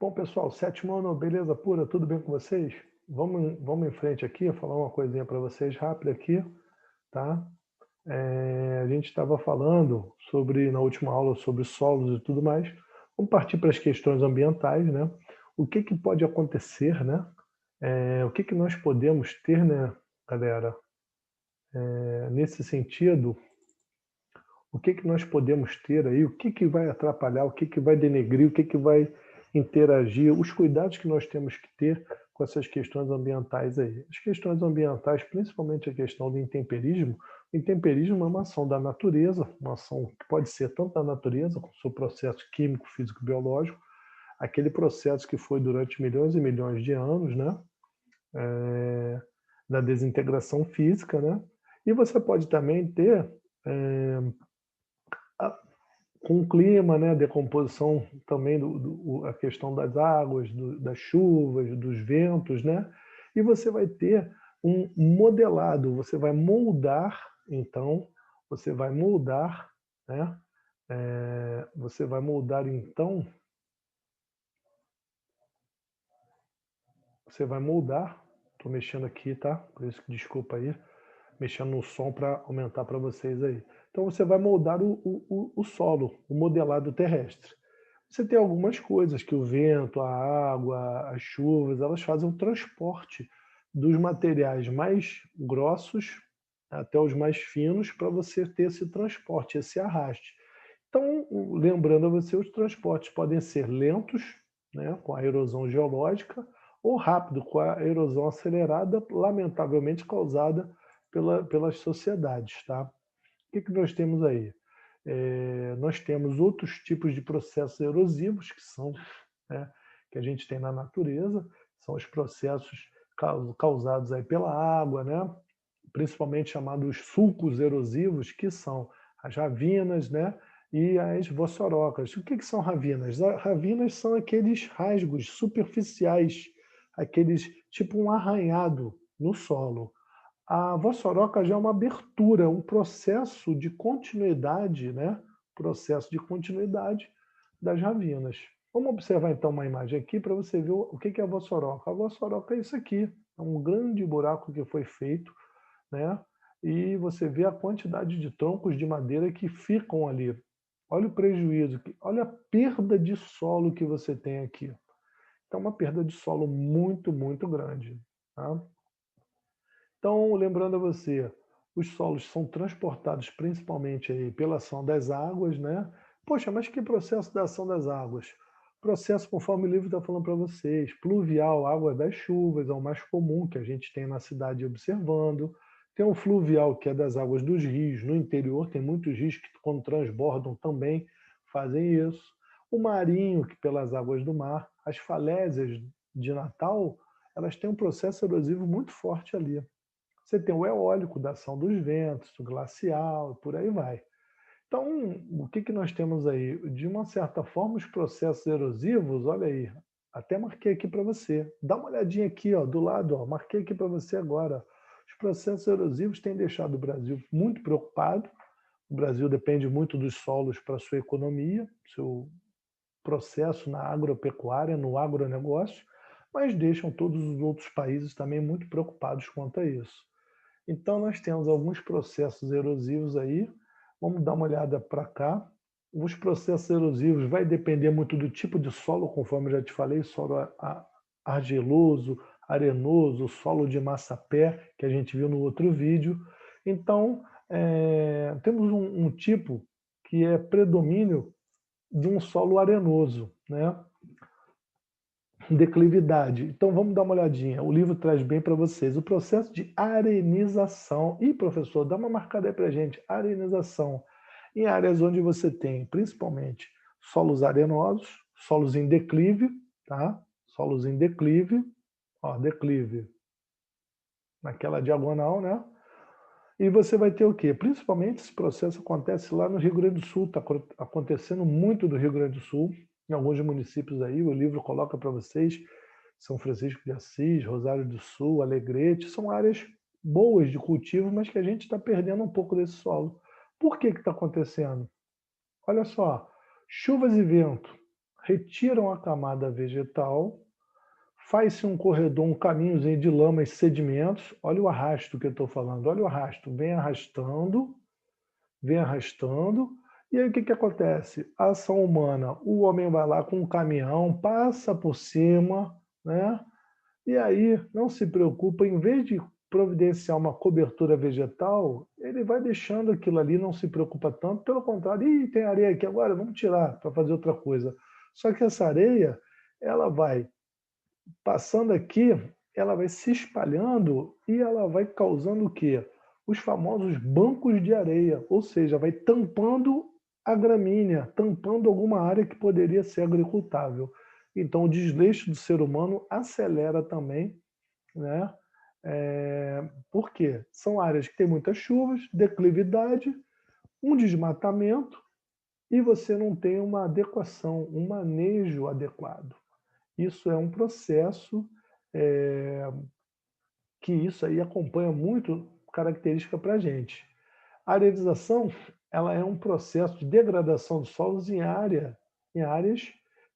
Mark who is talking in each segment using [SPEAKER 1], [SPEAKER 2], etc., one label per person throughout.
[SPEAKER 1] Bom, pessoal, sétimo ano, beleza pura, tudo bem com vocês? Vamos em frente aqui, falar uma coisinha para vocês rápida aqui, tá? A gente estava falando sobre, na última aula, sobre solos e tudo mais. Vamos partir para as questões ambientais, né? O que que pode acontecer, né? O que que nós podemos ter, né, galera? Nesse sentido, o que que nós podemos ter aí? O que que vai atrapalhar? O que que vai denegrir? O que que vai interagir? Os cuidados que nós temos que ter com essas questões ambientais aí. As questões ambientais, principalmente a questão do intemperismo. O intemperismo é uma ação da natureza, uma ação que pode ser tanto da natureza, com o seu processo químico, físico, biológico, aquele processo que foi durante milhões e milhões de anos, né? Da desintegração física, né? E você pode também ter com o clima, né, decomposição também a questão das águas, das chuvas, dos ventos, né? E você vai ter um modelado, você vai moldar, então, você vai moldar, né? Você vai moldar, então, você vai moldar, estou mexendo aqui, tá? Por isso que desculpa aí, mexendo no som para aumentar para vocês aí. Então você vai moldar o solo, o modelado terrestre. Você tem algumas coisas que o vento, a água, as chuvas, elas fazem o transporte dos materiais mais grossos até os mais finos para você ter esse transporte, esse arraste. Então, lembrando a você, os transportes podem ser lentos, né, com a erosão geológica, ou rápido, com a erosão acelerada, lamentavelmente causada pelas sociedades. Tá? O que nós temos aí? Nós temos outros tipos de processos erosivos que são, né, que a gente tem na natureza, são os processos causados aí pela água, né, principalmente chamados sulcos erosivos, que são as ravinas, né, e as vossorocas. O que são ravinas? As ravinas são aqueles rasgos superficiais, aqueles tipo um arranhado no solo. A vossoroca já é uma abertura, um processo de continuidade, né? Processo de continuidade das ravinas. Vamos observar então uma imagem aqui para você ver o que é a vossoroca. A vossoroca é isso aqui, é um grande buraco que foi feito, né? E você vê a quantidade de troncos de madeira que ficam ali. Olha o prejuízo, olha a perda de solo que você tem aqui. Então, uma perda de solo muito, muito grande. Tá? Então, lembrando a você, os solos são transportados principalmente aí pela ação das águas, né? Poxa, mas que processo da ação das águas? Processo, conforme o livro está falando para vocês, pluvial, água das chuvas, é o mais comum que a gente tem na cidade observando. Tem o fluvial, que é das águas dos rios. No interior tem muitos rios que, quando transbordam, também fazem isso. O marinho, que pelas águas do mar. As falésias de Natal, elas têm um processo erosivo muito forte ali. Você tem o eólico, da ação dos ventos, o glacial, por aí vai. Então, o que que nós temos aí? De uma certa forma, os processos erosivos, olha aí, até marquei aqui para você. Dá uma olhadinha aqui, ó, do lado, ó, marquei aqui para você agora. Os processos erosivos têm deixado o Brasil muito preocupado. O Brasil depende muito dos solos para a sua economia, seu processo na agropecuária, no agronegócio, mas deixam todos os outros países também muito preocupados quanto a isso. Então, nós temos alguns processos erosivos aí. Vamos dar uma olhada para cá. Os processos erosivos vai depender muito do tipo de solo, conforme eu já te falei, solo argiloso, arenoso, solo de massapé, que a gente viu no outro vídeo. Então, temos um tipo que é predomínio de um solo arenoso, né? Declividade. Então vamos dar uma olhadinha. O livro traz bem para vocês o processo de arenização. Ih, professor, dá uma marcada aí para a gente. Arenização. Em áreas onde você tem, principalmente, solos arenosos, solos em declive, tá? Solos em declive, ó, declive, naquela diagonal, né? E você vai ter o quê? Principalmente esse processo acontece lá no Rio Grande do Sul, está acontecendo muito no Rio Grande do Sul, em alguns municípios aí, o livro coloca para vocês, São Francisco de Assis, Rosário do Sul, Alegrete, são áreas boas de cultivo, mas que a gente está perdendo um pouco desse solo. Por que está acontecendo? Olha só, chuvas e vento, retiram a camada vegetal, faz-se um corredor, um caminhozinho de lama e sedimentos. Olha o arrasto que eu estou falando, olha o arrasto. Vem arrastando. E aí o que acontece? A ação humana, o homem vai lá com um caminhão, passa por cima, né? E aí não se preocupa, em vez de providenciar uma cobertura vegetal, ele vai deixando aquilo ali, não se preocupa tanto, pelo contrário, ih, tem areia aqui agora, vamos tirar para fazer outra coisa. Só que essa areia, ela vai passando aqui, ela vai se espalhando e ela vai causando o quê? Os famosos bancos de areia, ou seja, vai tampando a gramínea, tampando alguma área que poderia ser agricultável. Então, o desleixo do ser humano acelera também, né? Por quê? São áreas que têm muitas chuvas, declividade, um desmatamento e você não tem uma adequação, um manejo adequado. Isso é um processo que isso aí acompanha muito característica para a gente. A arenização, ela é um processo de degradação dos solos em áreas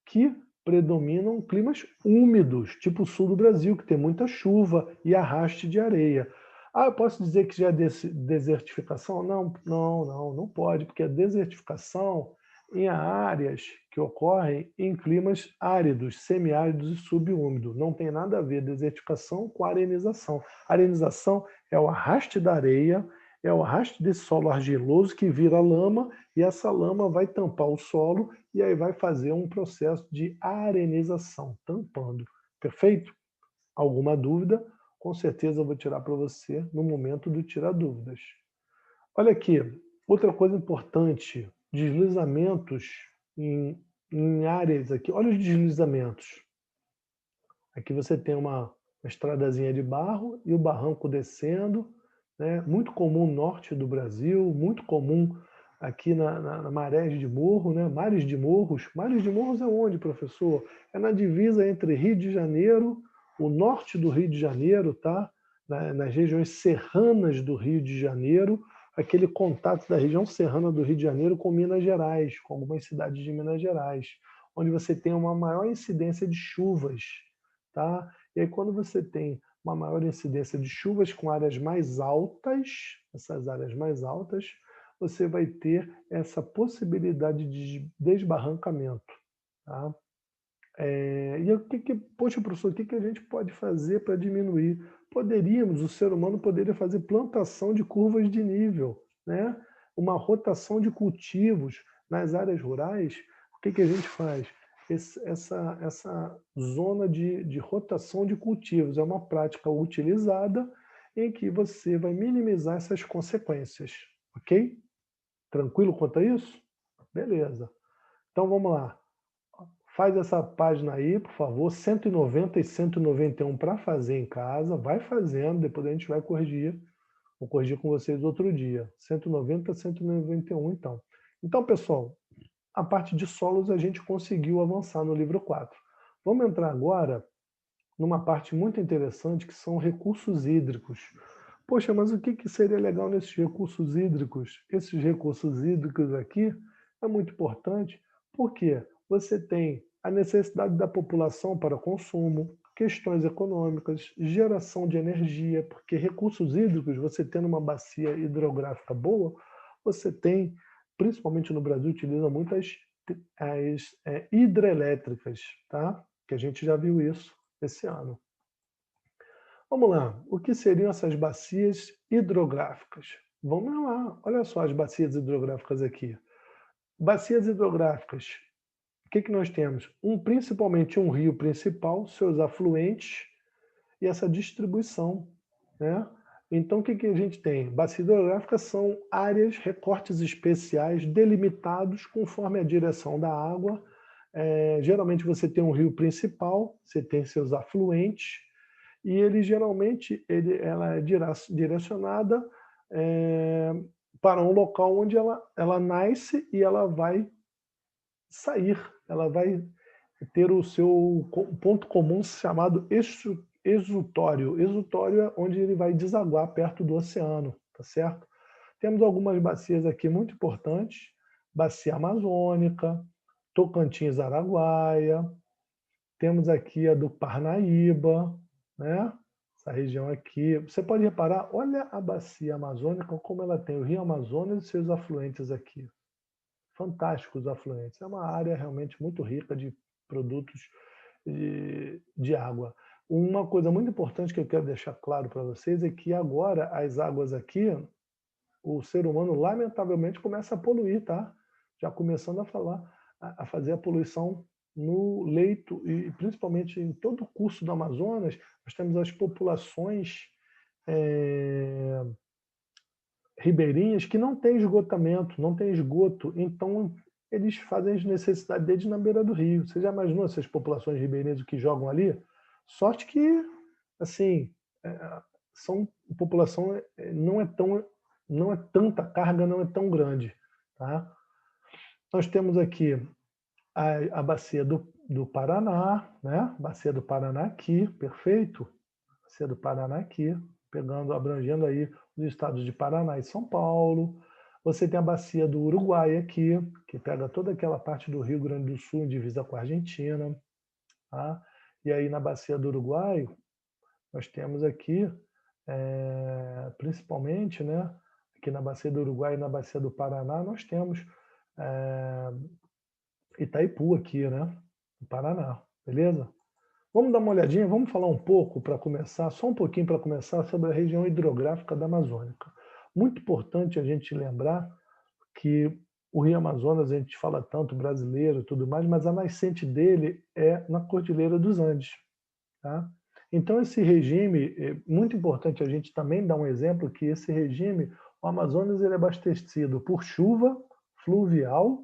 [SPEAKER 1] que predominam climas úmidos, tipo o sul do Brasil, que tem muita chuva e arraste de areia. Ah, eu posso dizer que já é desertificação? Não pode, porque a desertificação em áreas que ocorrem em climas áridos, semiáridos e subúmidos. Não tem nada a ver desertificação com arenização. A arenização é o arraste da areia, é o arraste desse solo argiloso que vira lama e essa lama vai tampar o solo e aí vai fazer um processo de arenização, tampando. Perfeito? Alguma dúvida? Com certeza eu vou tirar para você no momento do tirar dúvidas. Olha aqui, outra coisa importante, deslizamentos em áreas aqui. Olha os deslizamentos. Aqui você tem uma estradazinha de barro e o barranco descendo, né? Muito comum no norte do Brasil, muito comum aqui na marés de morro, né? Mares de morros. Mares de morros é onde, professor? É na divisa entre Rio de Janeiro, o norte do Rio de Janeiro, tá? Nas regiões serranas do Rio de Janeiro, aquele contato da região serrana do Rio de Janeiro com Minas Gerais, com algumas cidades de Minas Gerais, onde você tem uma maior incidência de chuvas, tá? E aí quando você tem uma maior incidência de chuvas com áreas mais altas, essas áreas mais altas, você vai ter essa possibilidade de desbarrancamento, tá? Poxa, professor, o que a gente pode fazer para diminuir? O ser humano poderia fazer plantação de curvas de nível, né? Uma rotação de cultivos nas áreas rurais. O que a gente faz? Essa zona de rotação de cultivos é uma prática utilizada em que você vai minimizar essas consequências, ok? Tranquilo quanto a isso? Beleza. Então vamos lá. Faz essa página aí, por favor, 190 e 191 para fazer em casa. Vai fazendo, depois a gente vai corrigir. Vou corrigir com vocês outro dia. 190, 191, então. Então, pessoal, a parte de solos a gente conseguiu avançar no livro 4. Vamos entrar agora numa parte muito interessante, que são recursos hídricos. Poxa, mas o que seria legal nesses recursos hídricos? Esses recursos hídricos aqui é muito importante, porque você tem a necessidade da população para consumo, questões econômicas, geração de energia, porque recursos hídricos, você tendo uma bacia hidrográfica boa, você tem, principalmente no Brasil, utiliza muitas hidrelétricas, tá? Que a gente já viu isso esse ano. Vamos lá, o que seriam essas bacias hidrográficas? Vamos lá, olha só as bacias hidrográficas aqui. Bacias hidrográficas, o que nós temos? Principalmente um rio principal, seus afluentes e essa distribuição, né? Então, o que a gente tem? Bacias hidrográficas são áreas, recortes especiais delimitados conforme a direção da água. Geralmente você tem um rio principal, você tem seus afluentes, e ele geralmente ela é direcionada para um local onde ela nasce e ela vai sair, ela vai ter o seu ponto comum chamado exutório. Exutório é onde ele vai desaguar perto do oceano, tá certo? Temos algumas bacias aqui muito importantes, bacia amazônica, Tocantins, Araguaia, temos aqui a do Parnaíba, né? Essa região aqui. Você pode reparar, olha a bacia amazônica, como ela tem o Rio Amazonas e seus afluentes aqui. Fantásticos afluentes. É uma área realmente muito rica de produtos de água. Uma coisa muito importante que eu quero deixar claro para vocês é que agora as águas aqui, o ser humano lamentavelmente começa a poluir, tá? Já começando a fazer a poluição no leito e principalmente em todo o curso do Amazonas, nós temos as populações ribeirinhas que não têm esgotamento, não tem esgoto, então eles fazem as necessidades deles na beira do rio. Você já imaginou essas populações ribeirinhas que jogam ali? Sorte que, assim, são população não é tanta carga, não é tão grande, tá? Nós temos aqui a bacia do Paraná, né? Bacia do Paraná aqui, perfeito. Bacia do Paraná aqui, abrangendo aí os estados de Paraná e São Paulo. Você tem a bacia do Uruguai aqui, que pega toda aquela parte do Rio Grande do Sul, divisa com a Argentina. Tá? E aí na bacia do Uruguai, nós temos aqui, principalmente, né? Aqui na bacia do Uruguai e na bacia do Paraná, nós temos Itaipu aqui, né? No Paraná, beleza? Vamos dar uma olhadinha, vamos falar um pouco para começar, só um pouquinho para começar, sobre a região hidrográfica da Amazônica. Muito importante a gente lembrar que o Rio Amazonas, a gente fala tanto brasileiro e tudo mais, mas a nascente dele é na Cordilheira dos Andes. Tá? Então, esse regime, é muito importante a gente também dar um exemplo que esse regime, o Amazonas, ele é abastecido por chuva fluvial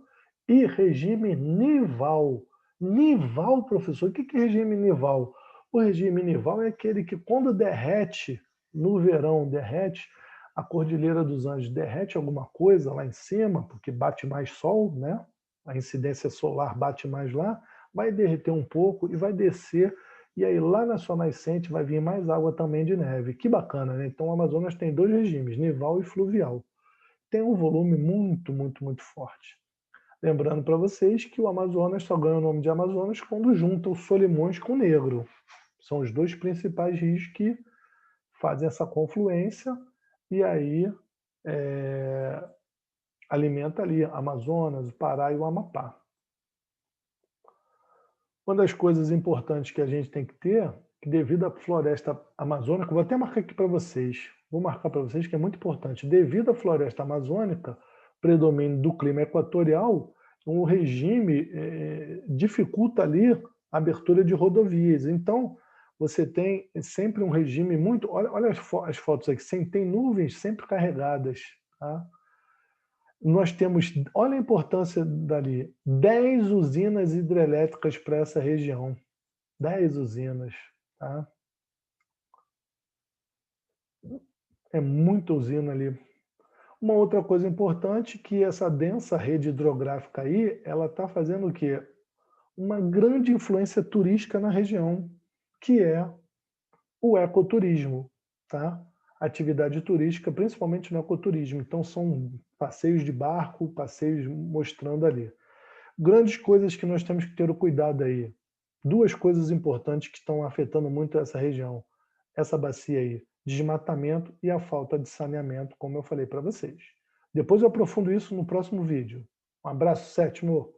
[SPEAKER 1] e regime nival. Nival, professor, o que é regime nival? O regime nival é aquele que quando derrete, no verão derrete, a Cordilheira dos Andes derrete alguma coisa lá em cima, porque bate mais sol, né? A incidência solar bate mais lá, vai derreter um pouco e vai descer, e aí lá na sua nascente vai vir mais água também de neve. Que bacana, né? Então o Amazonas tem dois regimes, nival e fluvial. Tem um volume muito, muito, muito forte. Lembrando para vocês que o Amazonas só ganha o nome de Amazonas quando junta o Solimões com o Negro. São os dois principais rios que fazem essa confluência e aí alimenta ali Amazonas, o Pará e o Amapá. Uma das coisas importantes que a gente tem que ter, que devido à floresta amazônica, vou até marcar aqui para vocês, vou marcar para vocês que é muito importante, devido à floresta amazônica, predomínio do clima equatorial, o regime dificulta ali a abertura de rodovias. Então, você tem sempre um regime muito... Olha as fotos aqui, tem nuvens sempre carregadas. Tá? Nós temos, olha a importância dali, 10 usinas hidrelétricas para essa região. 10 usinas. Tá? É muita usina ali. Uma outra coisa importante que essa densa rede hidrográfica aí, ela está fazendo o quê? Uma grande influência turística na região, que é o ecoturismo, tá? Atividade turística, principalmente no ecoturismo. Então são passeios de barco, passeios mostrando ali. Grandes coisas que nós temos que ter o cuidado aí. Duas coisas importantes que estão afetando muito essa região, essa bacia aí. Desmatamento e a falta de saneamento, como eu falei para vocês. Depois eu aprofundo isso no próximo vídeo. Um abraço, Sétimo.